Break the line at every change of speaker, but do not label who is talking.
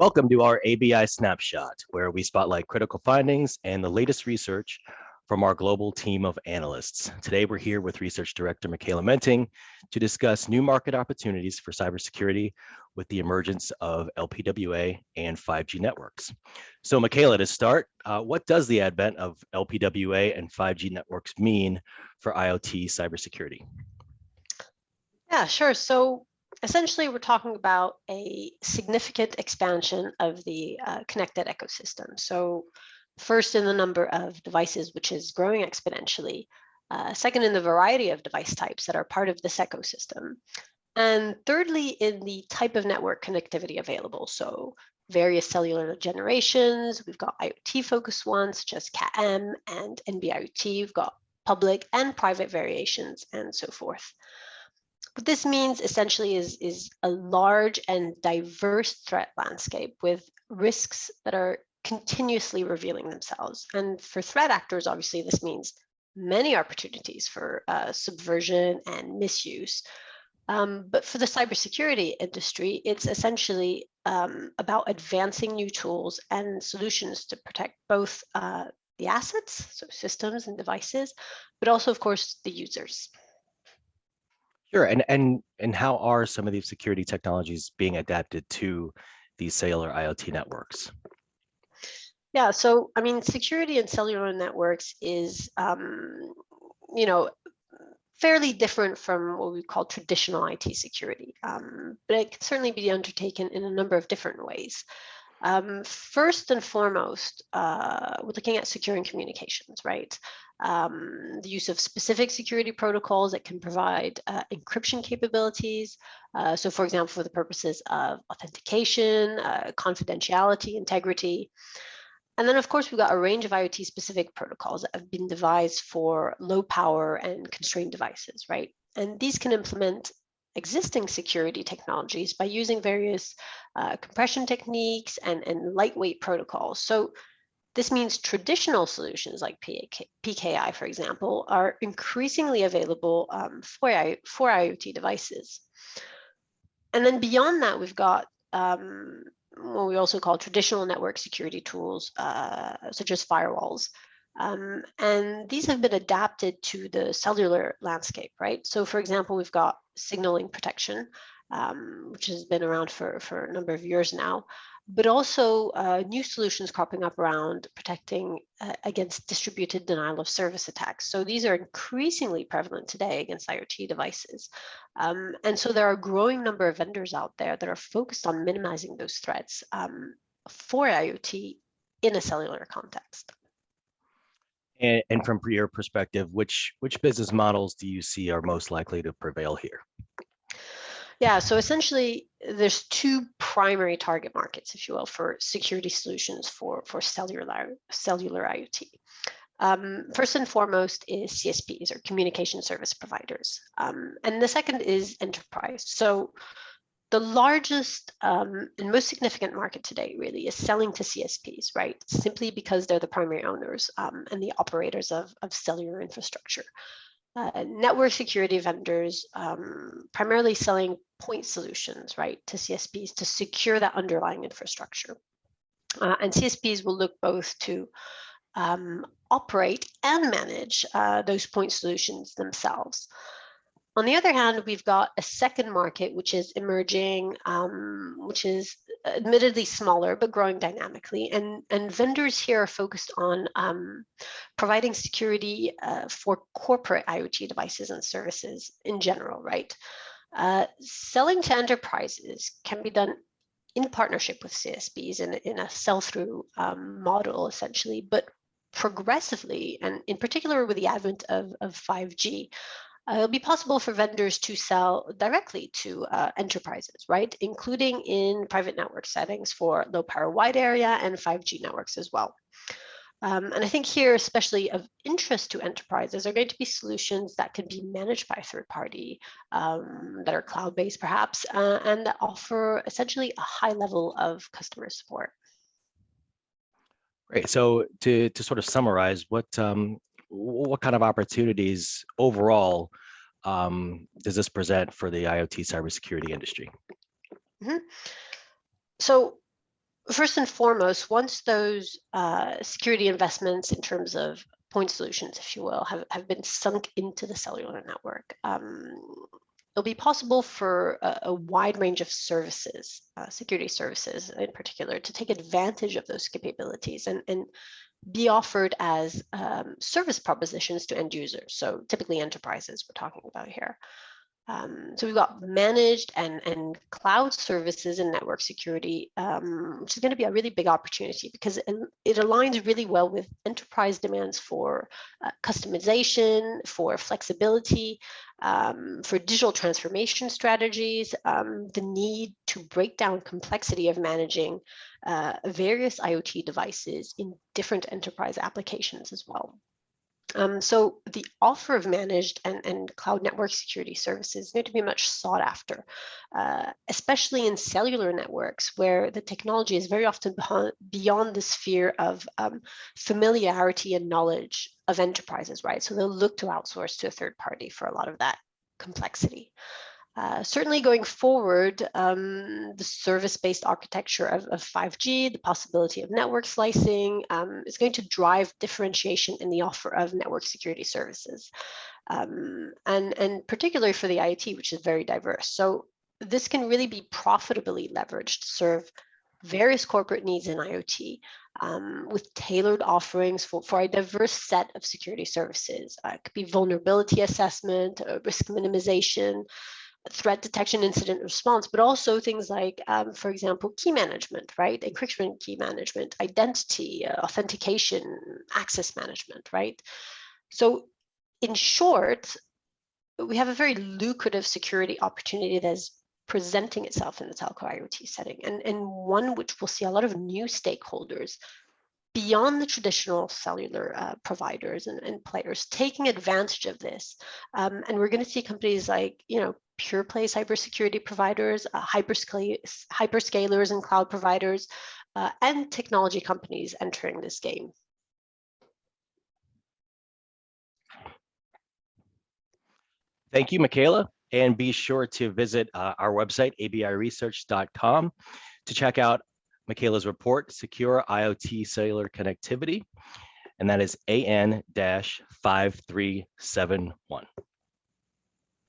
Welcome to our ABI Snapshot, where we spotlight critical findings and the latest research from our global team of analysts. Today, we're here with Research Director Michaela Menting to discuss new market opportunities for cybersecurity with the emergence of LPWA and 5G networks. So Michaela, to start, what does the advent of LPWA and 5G networks mean for IoT cybersecurity?
Yeah, sure. So essentially, we're talking about a significant expansion of the connected ecosystem. So first in the number of devices, which is growing exponentially. Second, in the variety of device types that are part of this ecosystem. And thirdly, in the type of network connectivity available. So various cellular generations, we've got IoT-focused ones, such as CAT-M and NB-IoT. We've got public and private variations, and so forth. What this means essentially is a large and diverse threat landscape with risks that are continuously revealing themselves. And for threat actors, obviously, this means many opportunities for subversion and misuse. But for the cybersecurity industry, it's essentially about advancing new tools and solutions to protect both the assets, so systems and devices, but also, of course, the users.
Sure, and how are some of these security technologies being adapted to these cellular IoT networks?
Yeah, so I mean, security in cellular networks is, you know, fairly different from what we call traditional IT security, but it can certainly be undertaken in a number of different ways. First and foremost, we're looking at securing communications, right? The use of specific security protocols that can provide encryption capabilities. So for example, for the purposes of authentication, confidentiality, integrity. And then, of course, we've got a range of IoT-specific protocols that have been devised for low power and constrained devices, right? And these can implement existing security technologies by using various compression techniques and lightweight protocols. So this means traditional solutions like PKI, for example, are increasingly available for IoT devices. And then beyond that, we've got what we also call traditional network security tools, such as firewalls. And these have been adapted to the cellular landscape, right? So for example, we've got signaling protection, which has been around for a number of years now, but also new solutions cropping up around protecting against distributed denial of service attacks. So these are increasingly prevalent today against IoT devices. And so there are a growing number of vendors out there that are focused on minimizing those threats for IoT in a cellular context.
And from your perspective, which business models do you see are most likely to prevail here?
Yeah, so essentially, there's two primary target markets, if you will, for security solutions for cellular IoT. First and foremost is CSPs, or communication service providers. And the second is enterprise. So the largest and most significant market today really is selling to CSPs, right? Simply because they're the primary owners and the operators of cellular infrastructure. Network security vendors primarily selling point solutions, right, to CSPs to secure that underlying infrastructure. And CSPs will look both to operate and manage those point solutions themselves. On the other hand, we've got a second market, which is emerging, which is admittedly smaller, but growing dynamically. And vendors here are focused on providing security for corporate IoT devices and services in general, right? Selling to enterprises can be done in partnership with CSPs in a sell-through model, essentially, but progressively, and in particular with the advent of 5G, it'll be possible for vendors to sell directly to enterprises, right? Including in private network settings for low power wide area and 5G networks as well. And I think here, especially of interest to enterprises, are going to be solutions that can be managed by a third party, that are cloud-based perhaps, and that offer essentially a high level of customer support.
Great. So to sort of summarize, what kind of opportunities overall does this present for the IoT cybersecurity industry?
Mm-hmm. So First and foremost, once those security investments in terms of point solutions, if you will, have been sunk into the cellular network, it'll be possible for a wide range of services, security services in particular, to take advantage of those capabilities and be offered as service propositions to end users. So typically enterprises we're talking about here. So we've got managed and cloud services and network security, which is going to be a really big opportunity because it aligns really well with enterprise demands for customization, for flexibility, for digital transformation strategies, the need to break down complexity of managing various IoT devices in different enterprise applications as well. So the offer of managed and cloud network security services is going to be much sought after, especially in cellular networks where the technology is very often beyond the sphere of familiarity and knowledge of enterprises, right? So they'll look to outsource to a third party for a lot of that complexity. Certainly going forward, the service-based architecture of 5G, the possibility of network slicing is going to drive differentiation in the offer of network security services, and particularly for the IoT, which is very diverse. So this can really be profitably leveraged to serve various corporate needs in IoT with tailored offerings for a diverse set of security services. It could be vulnerability assessment, risk minimization, threat detection, incident response, but also things like, for example, key management, right? Encryption key management, identity, authentication, access management, right? So in short, we have a very lucrative security opportunity that is presenting itself in the telco IoT setting, and one which will see a lot of new stakeholders beyond the traditional cellular providers and players taking advantage of this. And we're going to see companies like, pure play cybersecurity providers, hyperscalers and cloud providers, and technology companies entering this game.
Thank you, Michaela. And be sure to visit our website, abiresearch.com, to check out Michaela's report, Secure IoT Cellular Connectivity, and that is AN-5371.